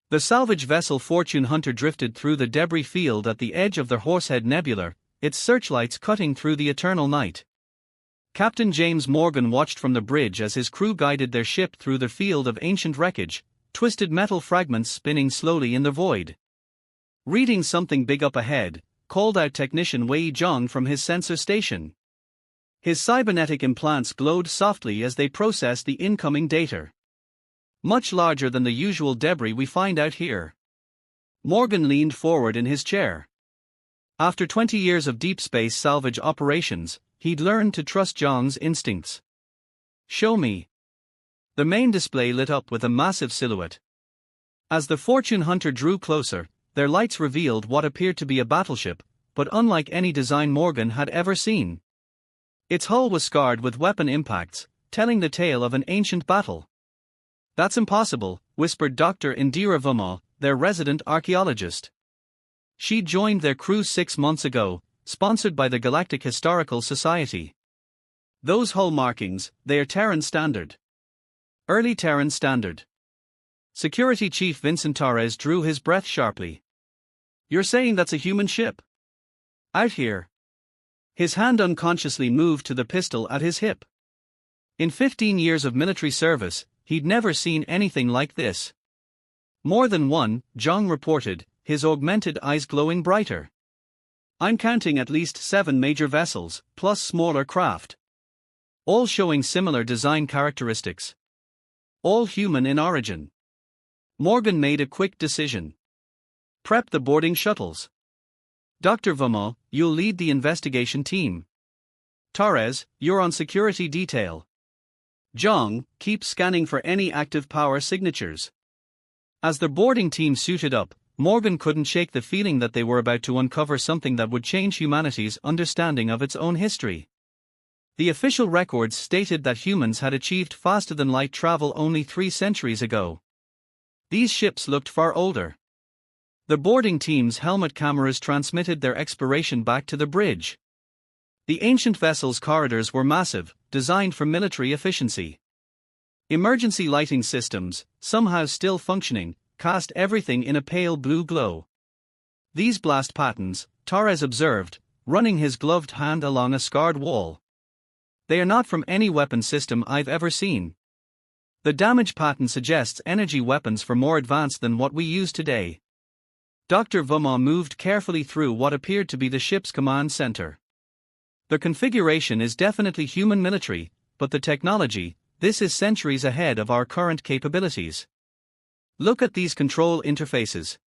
The salvage vessel Fortune Hunter drifted through the debris field at the edge of the Horsehead Nebula, its searchlights cutting through the eternal night. Captain James Morgan watched from the bridge as his crew guided their ship through the field of ancient wreckage, twisted metal fragments spinning slowly in the void. "Reading something big up ahead," called out technician Wei Zhang from his sensor station. His cybernetic implants glowed softly as they processed the incoming data. "Much larger than the usual debris we find out here." Morgan leaned forward in his chair. After 20 years of deep space salvage operations, he'd learned to trust Zhang's instincts. "Show me." The main display lit up with a massive silhouette. As the Fortune Hunter drew closer, their lights revealed what appeared to be a battleship, but unlike any design Morgan had ever seen. Its hull was scarred with weapon impacts, telling the tale of an ancient battle. "That's impossible," whispered Dr. Indira Verma, their resident archaeologist. She joined their crew 6 months ago, sponsored by the Galactic Historical Society. "Those hull markings, they are Terran Standard. Early Terran Standard." Security Chief Vincent Torres drew his breath sharply. "You're saying that's a human ship?" "Out here." His hand unconsciously moved to the pistol at his hip. In 15 years of military service, he'd never seen anything like this. "More than one," Zhang reported, his augmented eyes glowing brighter. "I'm counting at least 7 major vessels, plus smaller craft. All showing similar design characteristics. All human in origin." Morgan made a quick decision. "Prep the boarding shuttles. Dr. Verma, you'll lead the investigation team. Torres, you're on security detail. Zhang, keep scanning for any active power signatures." As the boarding team suited up, Morgan couldn't shake the feeling that they were about to uncover something that would change humanity's understanding of its own history. The official records stated that humans had achieved faster-than-light travel only 3 centuries ago. These ships looked far older. The boarding team's helmet cameras transmitted their exploration back to the bridge. The ancient vessel's corridors were massive, designed for military efficiency. Emergency lighting systems, somehow still functioning, cast everything in a pale blue glow. "These blast patterns," Torres observed, running his gloved hand along a scarred wall. "They are not from any weapon system I've ever seen. The damage pattern suggests energy weapons far more advanced than what we use today." Dr. Verma moved carefully through what appeared to be the ship's command center. "The configuration is definitely human military, but the technology, this is centuries ahead of our current capabilities. Look at these control interfaces."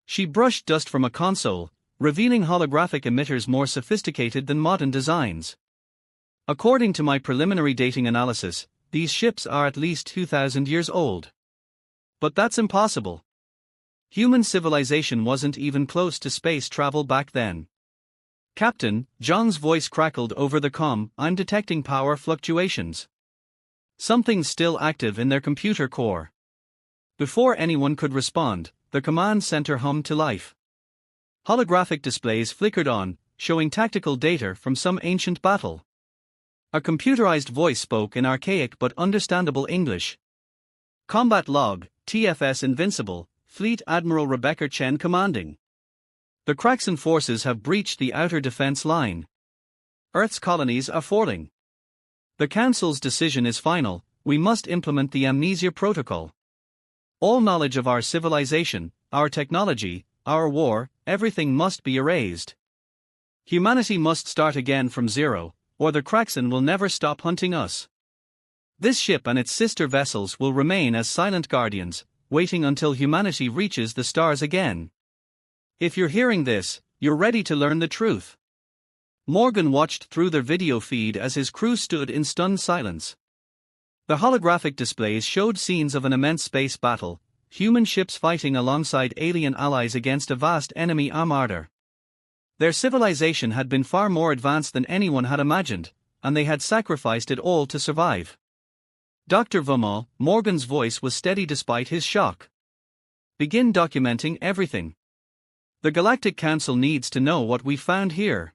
She brushed dust from a console, revealing holographic emitters more sophisticated than modern designs. "According to my preliminary dating analysis, these ships are at least 2,000 years old. But that's impossible. Human civilization wasn't even close to space travel back then." "Captain," Zhang's voice crackled over the comm, "I'm detecting power fluctuations. Something's still active in their computer core." Before anyone could respond, the command center hummed to life. Holographic displays flickered on, showing tactical data from some ancient battle. A computerized voice spoke in archaic but understandable English. "Combat log, TFS Invincible, Fleet Admiral Rebecca Chen commanding. The Kraxan forces have breached the outer defense line. Earth's colonies are falling. The Council's decision is final, we must implement the Amnesia Protocol. All knowledge of our civilization, our technology, our war, everything must be erased. Humanity must start again from zero, or the Kraxan will never stop hunting us. This ship and its sister vessels will remain as silent guardians, waiting until humanity reaches the stars again. If you're hearing this, you're ready to learn the truth." Morgan watched through their video feed as his crew stood in stunned silence. The holographic displays showed scenes of an immense space battle, human ships fighting alongside alien allies against a vast enemy armada. Their civilization had been far more advanced than anyone had imagined, and they had sacrificed it all to survive. "Dr. Verma," Morgan's voice was steady despite his shock. "Begin documenting everything. The Galactic Council needs to know what we found here.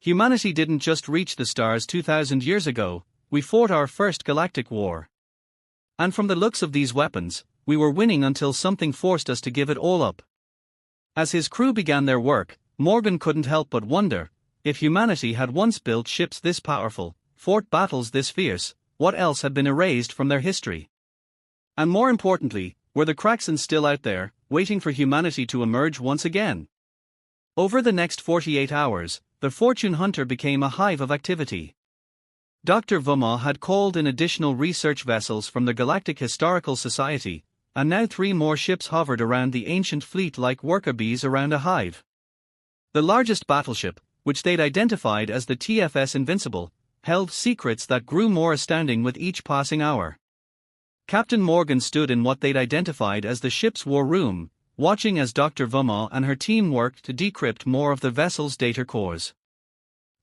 Humanity didn't just reach the stars 2,000 years ago, we fought our first galactic war. And from the looks of these weapons, we were winning until something forced us to give it all up. As his crew began their work, Morgan couldn't help but wonder, if humanity had once built ships this powerful, fought battles this fierce, what else had been erased from their history? And more importantly, were the Kraxans still out there, waiting for humanity to emerge once again? Over the next 48 hours, the Fortune Hunter became a hive of activity. Dr. Vumma had called in additional research vessels from the Galactic Historical Society, and now 3 more ships hovered around the ancient fleet like worker bees around a hive. The largest battleship, which they'd identified as the TFS Invincible, held secrets that grew more astounding with each passing hour. Captain Morgan stood in what they'd identified as the ship's war room, watching as Dr. Vumma and her team worked to decrypt more of the vessel's data cores.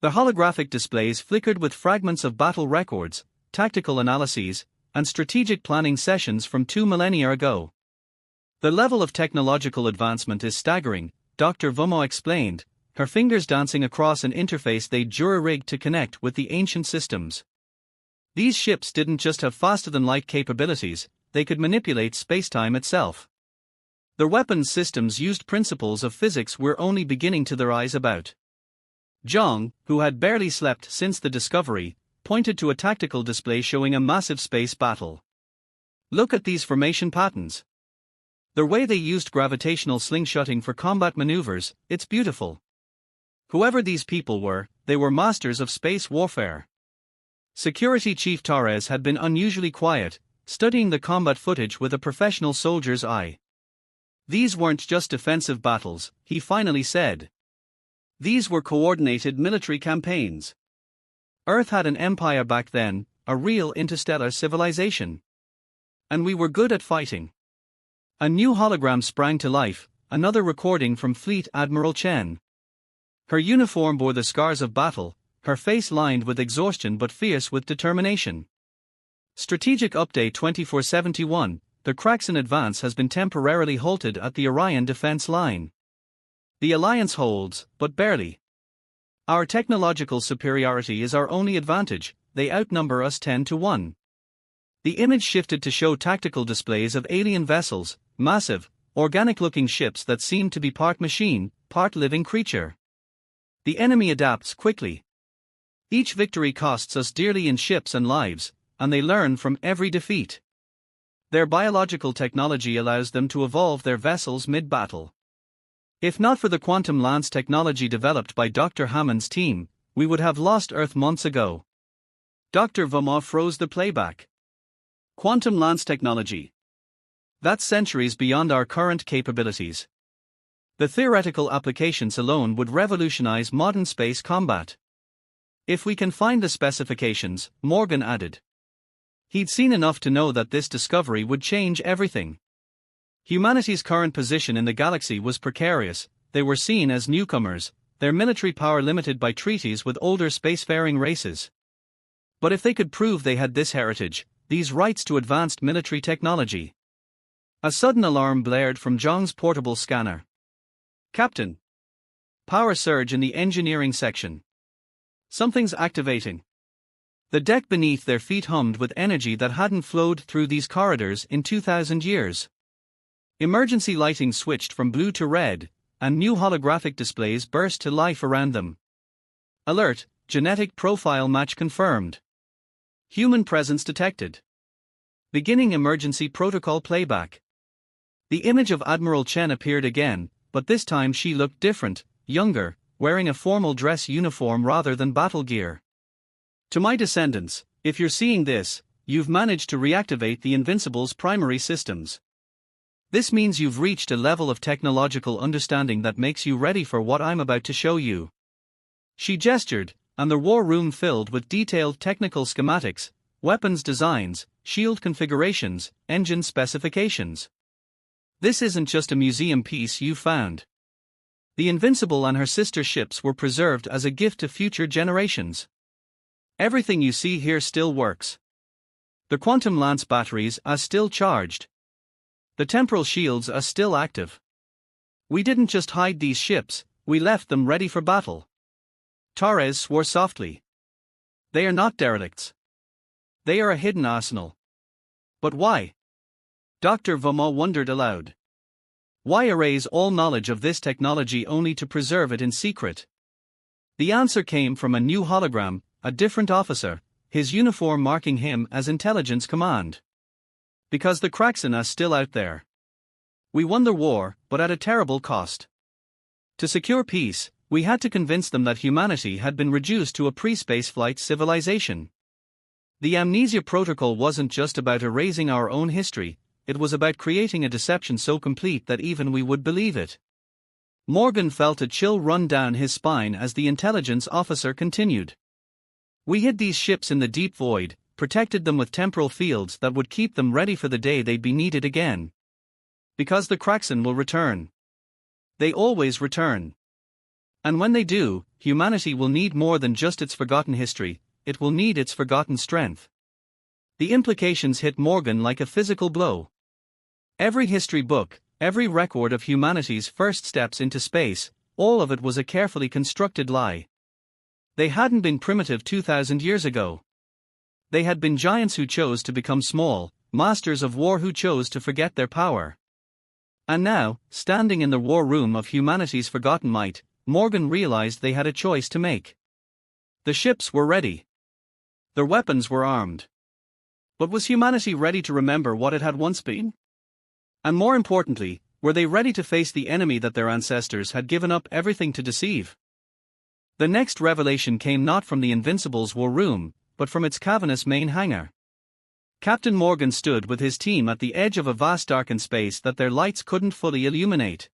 The holographic displays flickered with fragments of battle records, tactical analyses, and strategic planning sessions from 2 millennia ago. The level of technological advancement is staggering, Dr. Vumma explained, her fingers dancing across an interface they'd jury-rigged to connect with the ancient systems. These ships didn't just have faster-than-light capabilities, they could manipulate space-time itself. Their weapons systems used principles of physics we're only beginning to theorize about. Zhang, who had barely slept since the discovery, pointed to a tactical display showing a massive space battle. Look at these formation patterns. The way they used gravitational slingshotting for combat maneuvers, it's beautiful. Whoever these people were, they were masters of space warfare. Security Chief Torres had been unusually quiet, studying the combat footage with a professional soldier's eye. These weren't just defensive battles, he finally said. These were coordinated military campaigns. Earth had an empire back then, a real interstellar civilization. And we were good at fighting. A new hologram sprang to life, another recording from Fleet Admiral Chen. Her uniform bore the scars of battle, her face lined with exhaustion but fierce with determination. Strategic Update 2471, the Kraxan advance has been temporarily halted at the Orion defense line. The Alliance holds, but barely. Our technological superiority is our only advantage, they outnumber us 10-1. The image shifted to show tactical displays of alien vessels, massive, organic-looking ships that seemed to be part machine, part living creature. The enemy adapts quickly. Each victory costs us dearly in ships and lives, and they learn from every defeat. Their biological technology allows them to evolve their vessels mid-battle. If not for the quantum lance technology developed by Dr. Hammond's team, we would have lost Earth months ago. Dr. Vumma froze the playback. Quantum lance technology. That's centuries beyond our current capabilities. The theoretical applications alone would revolutionize modern space combat. If we can find the specifications, Morgan added. He'd seen enough to know that this discovery would change everything. Humanity's current position in the galaxy was precarious, they were seen as newcomers, their military power limited by treaties with older spacefaring races. But if they could prove they had this heritage, these rights to advanced military technology. A sudden alarm blared from Zhang's portable scanner. Captain. Power surge in the engineering section. Something's activating. The deck beneath their feet hummed with energy that hadn't flowed through these corridors in 2,000 years. Emergency lighting switched from blue to red, and new holographic displays burst to life around them. Alert, genetic profile match confirmed. Human presence detected. Beginning emergency protocol playback. The image of Admiral Chen appeared again, but this time she looked different, younger, wearing a formal dress uniform rather than battle gear. To my descendants, if you're seeing this, you've managed to reactivate the Invincible's primary systems. This means you've reached a level of technological understanding that makes you ready for what I'm about to show you. She gestured, and the war room filled with detailed technical schematics, weapons designs, shield configurations, engine specifications. This isn't just a museum piece you found. The Invincible and her sister ships were preserved as a gift to future generations. Everything you see here still works. The quantum lance batteries are still charged. The temporal shields are still active. We didn't just hide these ships, we left them ready for battle. Torres swore softly. They are not derelicts. They are a hidden arsenal. But why? Dr. Voma wondered aloud. Why erase all knowledge of this technology only to preserve it in secret? The answer came from a new hologram, a different officer, his uniform marking him as Intelligence Command. Because the Kraxen are still out there. We won the war, but at a terrible cost. To secure peace, we had to convince them that humanity had been reduced to a pre-spaceflight civilization. The Amnesia Protocol wasn't just about erasing our own history, it was about creating a deception so complete that even we would believe it. Morgan felt a chill run down his spine as the intelligence officer continued. We hid these ships in the deep void, protected them with temporal fields that would keep them ready for the day they'd be needed again. Because the Kraxen will return. They always return. And when they do, humanity will need more than just its forgotten history, it will need its forgotten strength. The implications hit Morgan like a physical blow. Every history book, every record of humanity's first steps into space, all of it was a carefully constructed lie. They hadn't been primitive 2,000 years ago. They had been giants who chose to become small, masters of war who chose to forget their power. And now, standing in the war room of humanity's forgotten might, Morgan realized they had a choice to make. The ships were ready. Their weapons were armed. But was humanity ready to remember what it had once been? And more importantly, were they ready to face the enemy that their ancestors had given up everything to deceive? The next revelation came not from the Invincible's war room, but from its cavernous main hangar. Captain Morgan stood with his team at the edge of a vast darkened space that their lights couldn't fully illuminate.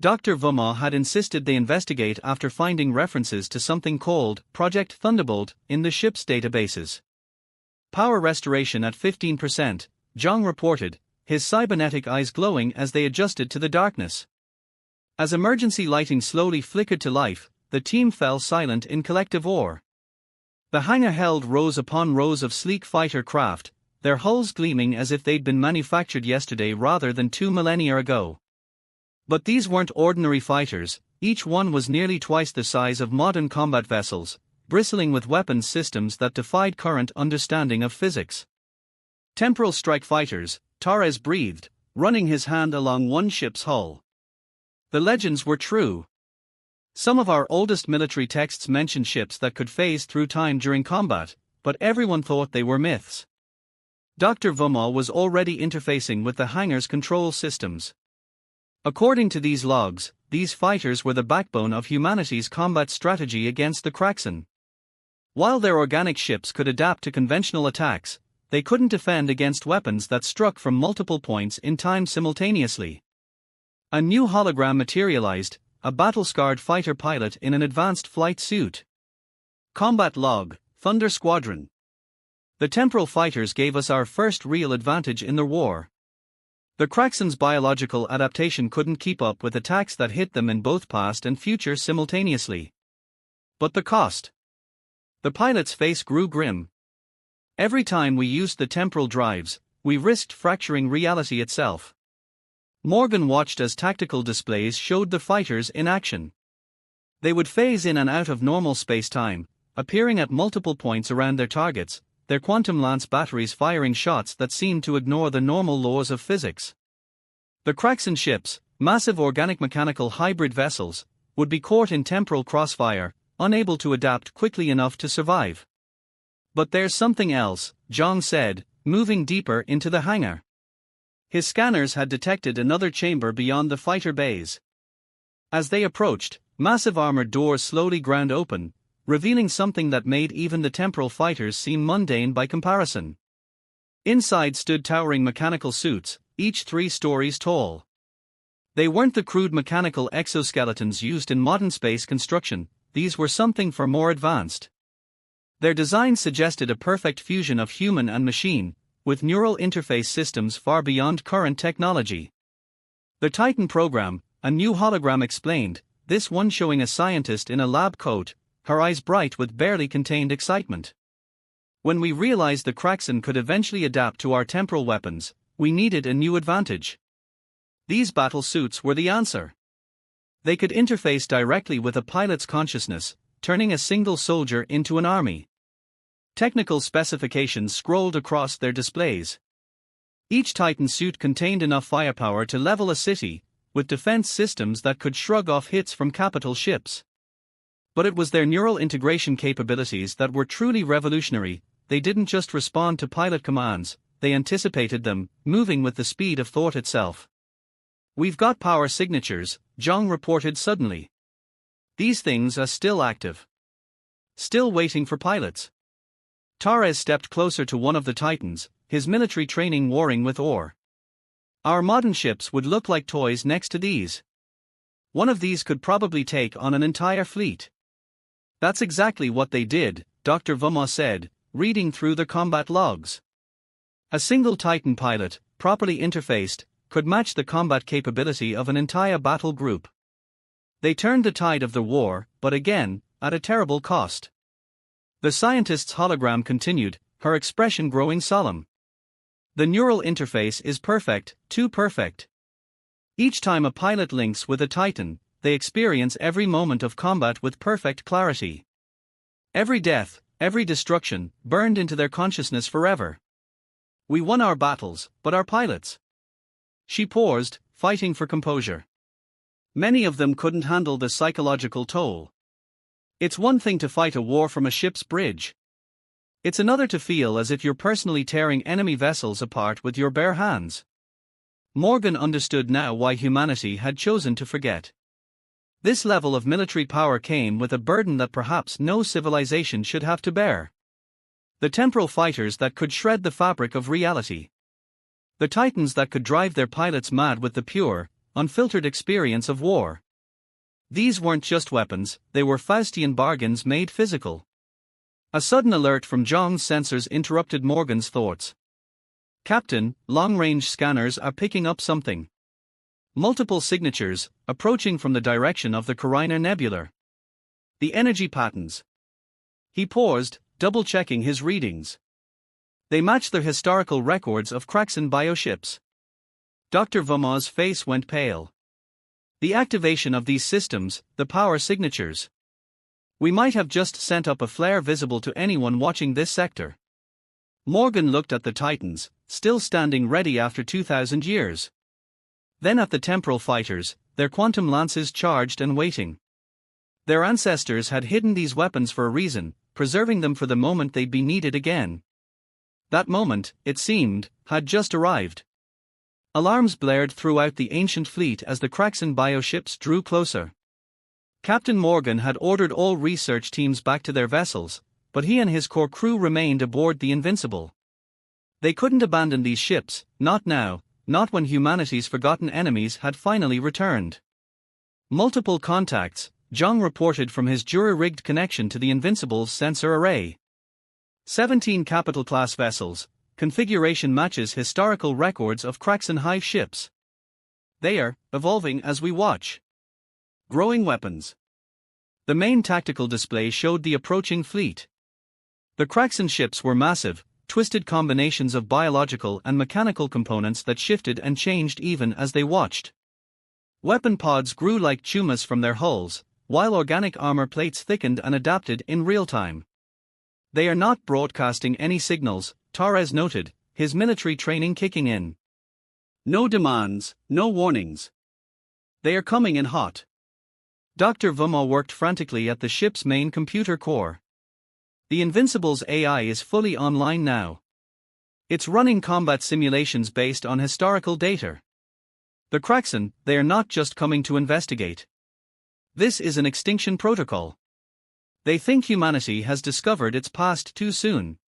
Dr. Voma had insisted they investigate after finding references to something called Project Thunderbolt in the ship's databases. Power restoration at 15%, Zhang reported, his cybernetic eyes glowing as they adjusted to the darkness. As emergency lighting slowly flickered to life, the team fell silent in collective awe. The hangar held rows upon rows of sleek fighter craft, their hulls gleaming as if they'd been manufactured yesterday rather than 2 millennia ago. But these weren't ordinary fighters, each one was nearly twice the size of modern combat vessels, bristling with weapons systems that defied current understanding of physics. Temporal strike fighters, Torres breathed, running his hand along one ship's hull. The legends were true. Some of our oldest military texts mentioned ships that could phase through time during combat, but everyone thought they were myths. Dr. Voma was already interfacing with the hangar's control systems. According to these logs, these fighters were the backbone of humanity's combat strategy against the Kraxen. While their organic ships could adapt to conventional attacks, they couldn't defend against weapons that struck from multiple points in time simultaneously. A new hologram materialized, a battle-scarred fighter pilot in an advanced flight suit. Combat log, Thunder Squadron. The temporal fighters gave us our first real advantage in the war. The Kraxen's biological adaptation couldn't keep up with attacks that hit them in both past and future simultaneously. But the cost. The pilot's face grew grim. Every time we used the temporal drives, we risked fracturing reality itself. Morgan watched as tactical displays showed the fighters in action. They would phase in and out of normal space-time, appearing at multiple points around their targets, their quantum lance batteries firing shots that seemed to ignore the normal laws of physics. The Kraxen ships, massive organic mechanical hybrid vessels, would be caught in temporal crossfire, unable to adapt quickly enough to survive. But there's something else, Zhang said, moving deeper into the hangar. His scanners had detected another chamber beyond the fighter bays. As they approached, massive armored doors slowly ground open, revealing something that made even the temporal fighters seem mundane by comparison. Inside stood towering mechanical suits, each 3 stories tall. They weren't the crude mechanical exoskeletons used in modern space construction, these were something far more advanced. Their design suggested a perfect fusion of human and machine, with neural interface systems far beyond current technology. The Titan program, a new hologram explained, this one showing a scientist in a lab coat, her eyes bright with barely contained excitement. When we realized the Kraxen could eventually adapt to our temporal weapons, we needed a new advantage. These battle suits were the answer. They could interface directly with a pilot's consciousness, turning a single soldier into an army. Technical specifications scrolled across their displays. Each Titan suit contained enough firepower to level a city, with defense systems that could shrug off hits from capital ships. But it was their neural integration capabilities that were truly revolutionary. They didn't just respond to pilot commands, they anticipated them, moving with the speed of thought itself. "We've got power signatures," Zhang reported suddenly. "These things are still active. Still waiting for pilots." Torres stepped closer to one of the Titans, his military training warring with awe. "Our modern ships would look like toys next to these. One of these could probably take on an entire fleet." "That's exactly what they did," Dr. Vumma said, reading through the combat logs. "A single Titan pilot, properly interfaced, could match the combat capability of an entire battle group. They turned the tide of the war, but again, at a terrible cost." The scientist's hologram continued, her expression growing solemn. "The neural interface is perfect, too perfect. Each time a pilot links with a Titan, they experience every moment of combat with perfect clarity. Every death, every destruction, burned into their consciousness forever. We won our battles, but our pilots?" She paused, fighting for composure. "Many of them couldn't handle the psychological toll. It's one thing to fight a war from a ship's bridge. It's another to feel as if you're personally tearing enemy vessels apart with your bare hands." Morgan understood now why humanity had chosen to forget. This level of military power came with a burden that perhaps no civilization should have to bear. The temporal fighters that could shred the fabric of reality. The Titans that could drive their pilots mad with the pure, unfiltered experience of war. These weren't just weapons, they were Faustian bargains made physical. A sudden alert from Zhang's sensors interrupted Morgan's thoughts. "Captain, long-range scanners are picking up something. Multiple signatures, approaching from the direction of the Carina Nebula. The energy patterns." He paused, double-checking his readings. "They match the historical records of Kraxan bioships." Dr. Vumma's face went pale. "The activation of these systems, the power signatures. We might have just sent up a flare visible to anyone watching this sector." Morgan looked at the Titans, still standing ready after 2,000 years. Then at the temporal fighters, their quantum lances charged and waiting. Their ancestors had hidden these weapons for a reason, preserving them for the moment they'd be needed again. That moment, it seemed, had just arrived. Alarms blared throughout the ancient fleet as the Kraxan bioships drew closer. Captain Morgan had ordered all research teams back to their vessels, but he and his core crew remained aboard the Invincible. They couldn't abandon these ships, not now, not when humanity's forgotten enemies had finally returned. "Multiple contacts," Zhang reported from his jury-rigged connection to the Invincible's sensor array. 17 capital-class vessels, configuration matches historical records of Kraxan hive ships. They are evolving as we watch. Growing weapons. The main tactical display showed the approaching fleet. The Kraxan ships were massive, twisted combinations of biological and mechanical components that shifted and changed even as they watched. Weapon pods grew like tumas from their hulls, while organic armor plates thickened and adapted in real time. "They are not broadcasting any signals," Torres noted, his military training kicking in. "No demands, no warnings. They are coming in hot." Dr. Vumma worked frantically at the ship's main computer core. The Invincible's AI is fully online now. It's running combat simulations based on historical data. The Kraxan, they are not just coming to investigate. This is an extinction protocol. They think humanity has discovered its past too soon.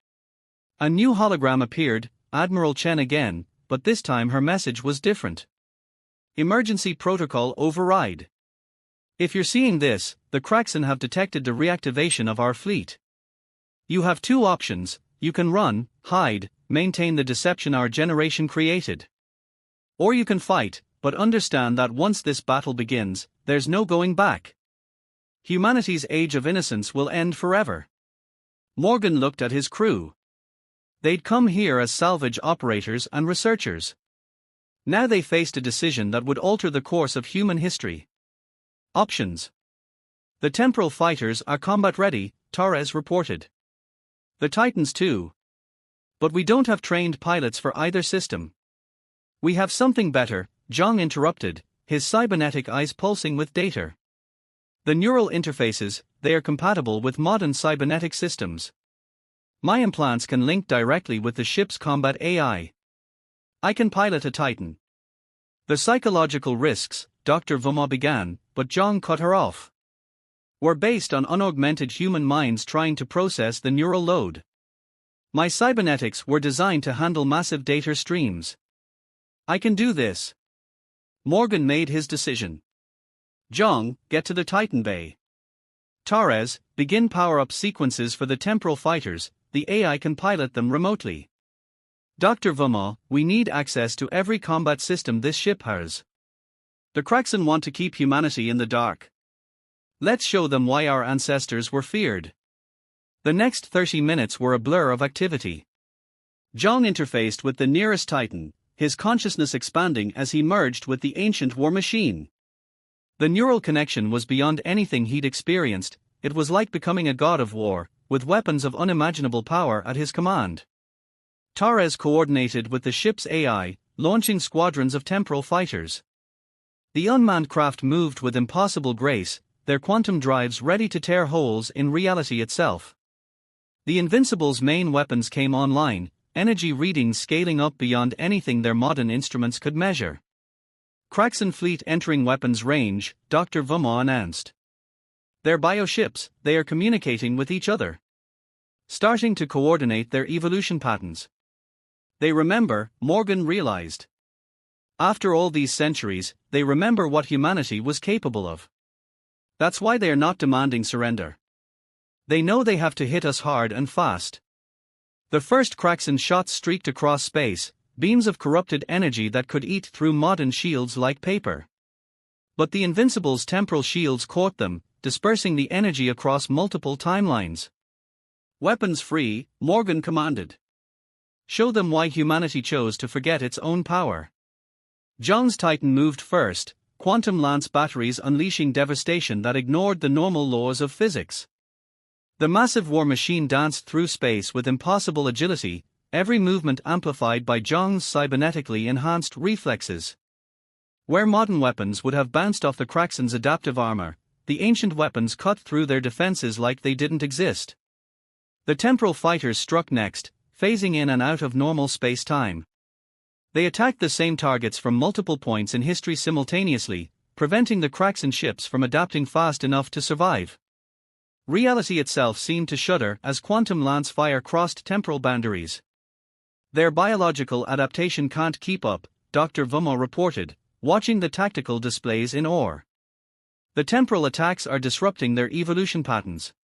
A new hologram appeared, Admiral Chen again, but this time her message was different. "Emergency protocol override. If you're seeing this, the Kraxan have detected the reactivation of our fleet. You have two options: you can run, hide, maintain the deception our generation created. Or you can fight, but understand that once this battle begins, there's no going back. Humanity's age of innocence will end forever." Morgan looked at his crew. They'd come here as salvage operators and researchers. Now they faced a decision that would alter the course of human history. Options. "The temporal fighters are combat ready," Torres reported. "The Titans too. But we don't have trained pilots for either system. We have something better, Zhang interrupted, his cybernetic eyes pulsing with data. The neural interfaces, they are compatible with modern cybernetic systems. My implants can link directly with the ship's combat AI. I can pilot a Titan. The psychological risks, Dr. Vuma began, but Zhang cut her off. Were based on unaugmented human minds trying to process the neural load. My cybernetics were designed to handle massive data streams. I can do this. Morgan made his decision. Zhang, get to the Titan Bay. Torres, begin power-up sequences for the temporal fighters, the AI can pilot them remotely. Dr. Vuma, we need access to every combat system this ship has. The Kraxan want to keep humanity in the dark. Let's show them why our ancestors were feared. The next 30 minutes were a blur of activity. Zhang interfaced with the nearest Titan, his consciousness expanding as he merged with the ancient war machine. The neural connection was beyond anything he'd experienced. It was like becoming a god of war, with weapons of unimaginable power at his command. Torres coordinated with the ship's AI, launching squadrons of temporal fighters. The unmanned craft moved with impossible grace, their quantum drives ready to tear holes in reality itself. The Invincible's main weapons came online, energy readings scaling up beyond anything their modern instruments could measure. Kraxan fleet entering weapons range, Dr. Vuma announced. They're bioships, they are communicating with each other. Starting to coordinate their evolution patterns. They remember, Morgan realized. After all these centuries, they remember what humanity was capable of. That's why they are not demanding surrender. They know they have to hit us hard and fast. The first Kraxan shots streaked across space, beams of corrupted energy that could eat through modern shields like paper. But the Invincible's temporal shields caught them, dispersing the energy across multiple timelines. Weapons free, Morgan commanded. Show them why humanity chose to forget its own power. Zhang's Titan moved first, quantum lance batteries unleashing devastation that ignored the normal laws of physics. The massive war machine danced through space with impossible agility, every movement amplified by Zhang's cybernetically enhanced reflexes. Where modern weapons would have bounced off the Kraxan's adaptive armor, the ancient weapons cut through their defenses like they didn't exist. The temporal fighters struck next, phasing in and out of normal space-time. They attacked the same targets from multiple points in history simultaneously, preventing the Kraxan ships from adapting fast enough to survive. Reality itself seemed to shudder as quantum lance fire crossed temporal boundaries. Their biological adaptation can't keep up, Dr. Vuma reported, watching the tactical displays in awe. The temporal attacks are disrupting their evolution patterns.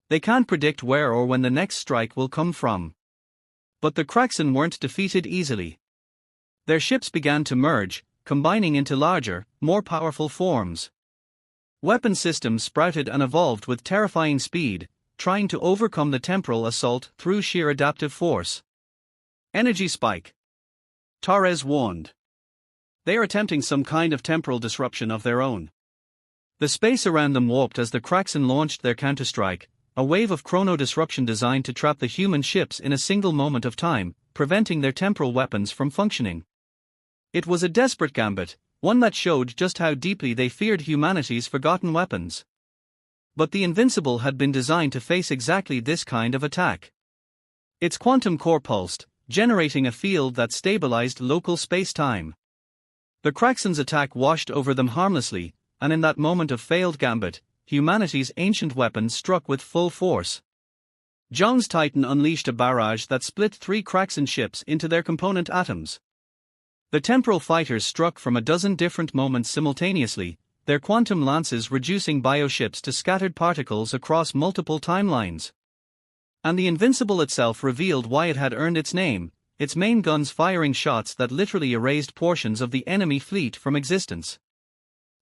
They can't predict where or when the next strike will come from. But the Kraxan weren't defeated easily. Their ships began to merge, combining into larger, more powerful forms. Weapon systems sprouted and evolved with terrifying speed, trying to overcome the temporal assault through sheer adaptive force. Energy spike. Torres warned. They are attempting some kind of temporal disruption of their own. The space around them warped as the Kraxan launched their counterstrike, a wave of chrono disruption designed to trap the human ships in a single moment of time, preventing their temporal weapons from functioning. It was a desperate gambit, one that showed just how deeply they feared humanity's forgotten weapons. But the Invincible had been designed to face exactly this kind of attack. Its quantum core pulsed, generating a field that stabilized local space-time. The Kraxan's attack washed over them harmlessly, and in that moment of failed gambit, humanity's ancient weapons struck with full force. Zhang's Titan unleashed a barrage that split 3 Kraxan ships into their component atoms. The temporal fighters struck from a dozen different moments simultaneously, their quantum lances reducing bioships to scattered particles across multiple timelines. And the Invincible itself revealed why it had earned its name, its main guns firing shots that literally erased portions of the enemy fleet from existence.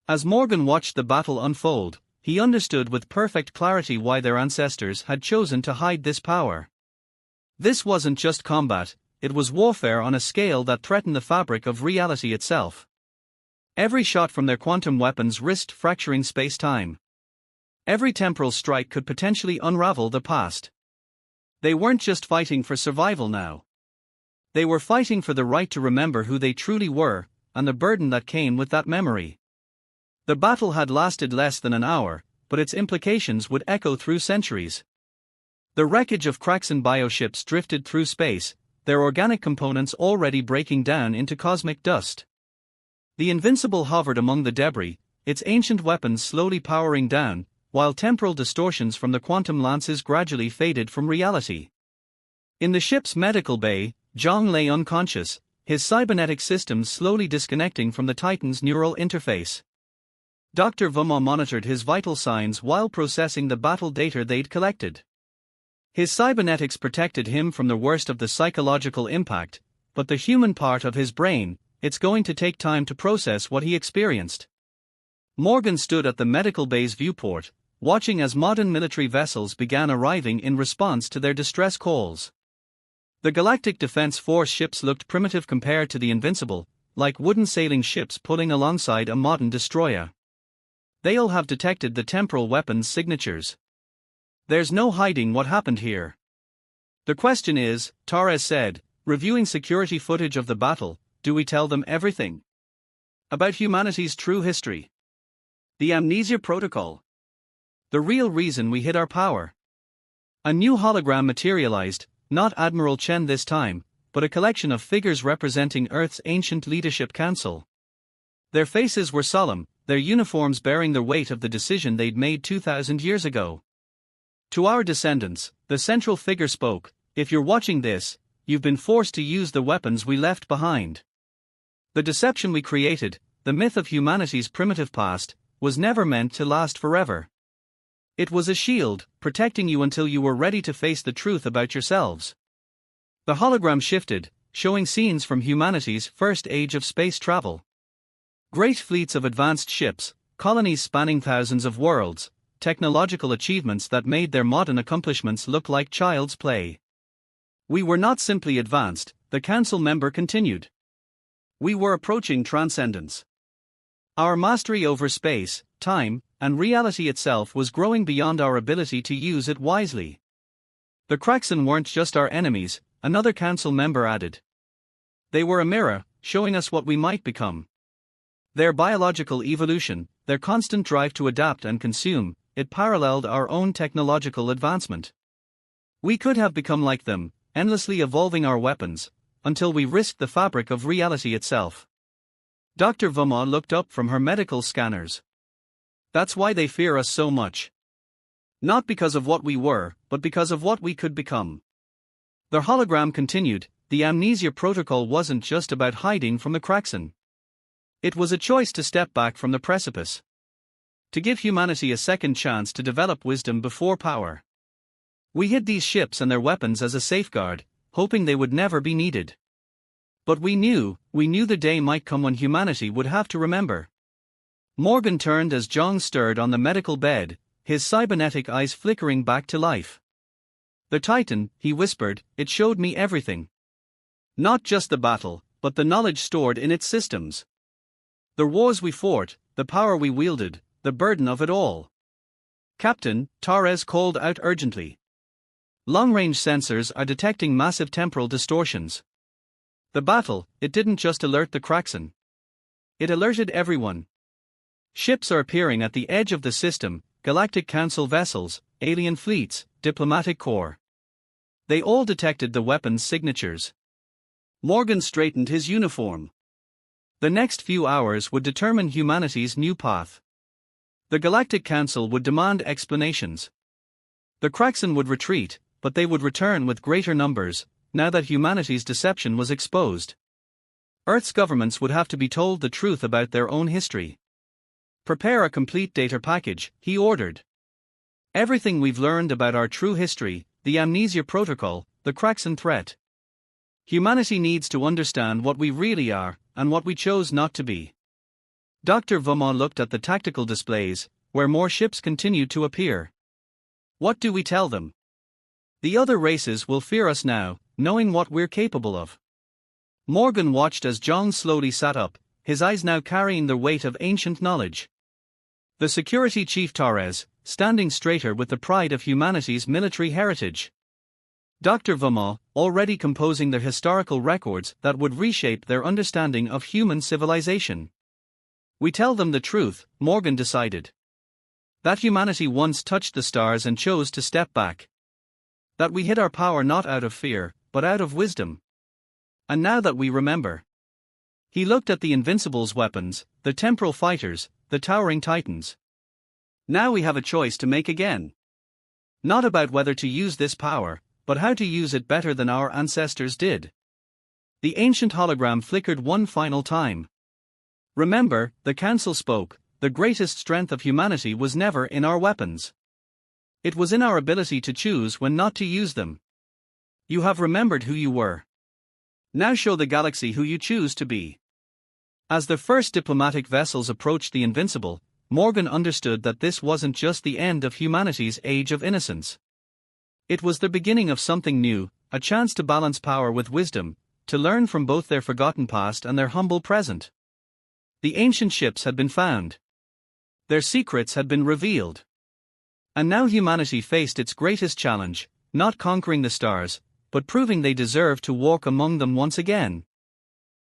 As Morgan watched the battle unfold, he understood with perfect clarity why their ancestors had chosen to hide this power. This wasn't just combat, it was warfare on a scale that threatened the fabric of reality itself. Every shot from their quantum weapons risked fracturing space-time. Every temporal strike could potentially unravel the past. They weren't just fighting for survival now. They were fighting for the right to remember who they truly were, and the burden that came with that memory. The battle had lasted less than an hour, but its implications would echo through centuries. The wreckage of Kraxan bioships drifted through space, their organic components already breaking down into cosmic dust. The Invincible hovered among the debris, its ancient weapons slowly powering down, while temporal distortions from the quantum lances gradually faded from reality. In the ship's medical bay, Zhang lay unconscious, his cybernetic systems slowly disconnecting from the Titan's neural interface. Dr. Vuma monitored his vital signs while processing the battle data they'd collected. His cybernetics protected him from the worst of the psychological impact, but the human part of his brain, it's going to take time to process what he experienced. Morgan stood at the medical bay's viewport, watching as modern military vessels began arriving in response to their distress calls. The Galactic Defense Force ships looked primitive compared to the Invincible, like wooden sailing ships pulling alongside a modern destroyer. They'll have detected the temporal weapons signatures. There's no hiding what happened here. The question is, Torres said, reviewing security footage of the battle, do we tell them everything? About humanity's true history. The Amnesia Protocol. The real reason we hid our power. A new hologram materialized, not Admiral Chen this time, but a collection of figures representing Earth's ancient leadership council. Their faces were solemn, their uniforms bearing the weight of the decision they'd made 2,000 years ago. To our descendants, the central figure spoke, if you're watching this, you've been forced to use the weapons we left behind. The deception we created, the myth of humanity's primitive past, was never meant to last forever. It was a shield, protecting you until you were ready to face the truth about yourselves. The hologram shifted, showing scenes from humanity's first age of space travel. Great fleets of advanced ships, colonies spanning thousands of worlds, technological achievements that made their modern accomplishments look like child's play. We were not simply advanced, the council member continued. We were approaching transcendence. Our mastery over space, time, and reality itself was growing beyond our ability to use it wisely. The Kraxan weren't just our enemies, another council member added. They were a mirror, showing us what we might become. Their biological evolution, their constant drive to adapt and consume, it paralleled our own technological advancement. We could have become like them, endlessly evolving our weapons, until we risked the fabric of reality itself. Dr. Vuma looked up from her medical scanners. That's why they fear us so much. Not because of what we were, but because of what we could become. The hologram continued, the Amnesia Protocol wasn't just about hiding from the Kraxan. It was a choice to step back from the precipice. To give humanity a second chance to develop wisdom before power. We hid these ships and their weapons as a safeguard, hoping they would never be needed. But we knew the day might come when humanity would have to remember. Morgan turned as Zhang stirred on the medical bed, his cybernetic eyes flickering back to life. The Titan, he whispered, it showed me everything. Not just the battle, but the knowledge stored in its systems. The wars we fought, the power we wielded, the burden of it all. Captain, Torres called out urgently. Long-range sensors are detecting massive temporal distortions. The battle, it didn't just alert the Kraxan. It alerted everyone. Ships are appearing at the edge of the system, Galactic Council vessels, alien fleets, diplomatic corps. They all detected the weapons' signatures. Morgan straightened his uniform. The next few hours would determine humanity's new path. The Galactic Council would demand explanations. The Kraxan would retreat, but they would return with greater numbers, now that humanity's deception was exposed. Earth's governments would have to be told the truth about their own history. Prepare a complete data package, he ordered. Everything we've learned about our true history, the Amnesia Protocol, the Kraxan threat. Humanity needs to understand what we really are, and what we chose not to be. Dr. Vuma looked at the tactical displays, where more ships continued to appear. What do we tell them? The other races will fear us now, knowing what we're capable of. Morgan watched as Zhang slowly sat up, his eyes now carrying the weight of ancient knowledge. The security chief Torres, standing straighter with the pride of humanity's military heritage. Dr. Vaughn, already composing their historical records that would reshape their understanding of human civilization. We tell them the truth, Morgan decided. That humanity once touched the stars and chose to step back. That we hid our power not out of fear, but out of wisdom. And now that we remember. He looked at the Invincible's weapons, the temporal fighters, the towering titans. Now we have a choice to make again. Not about whether to use this power, but how to use it better than our ancestors did. The ancient hologram flickered one final time. Remember, the council spoke, the greatest strength of humanity was never in our weapons. It was in our ability to choose when not to use them. You have remembered who you were. Now show the galaxy who you choose to be. As the first diplomatic vessels approached the Invincible, Morgan understood that this wasn't just the end of humanity's age of innocence. It was the beginning of something new, a chance to balance power with wisdom, to learn from both their forgotten past and their humble present. The ancient ships had been found. Their secrets had been revealed. And now humanity faced its greatest challenge, not conquering the stars, but proving they deserved to walk among them once again.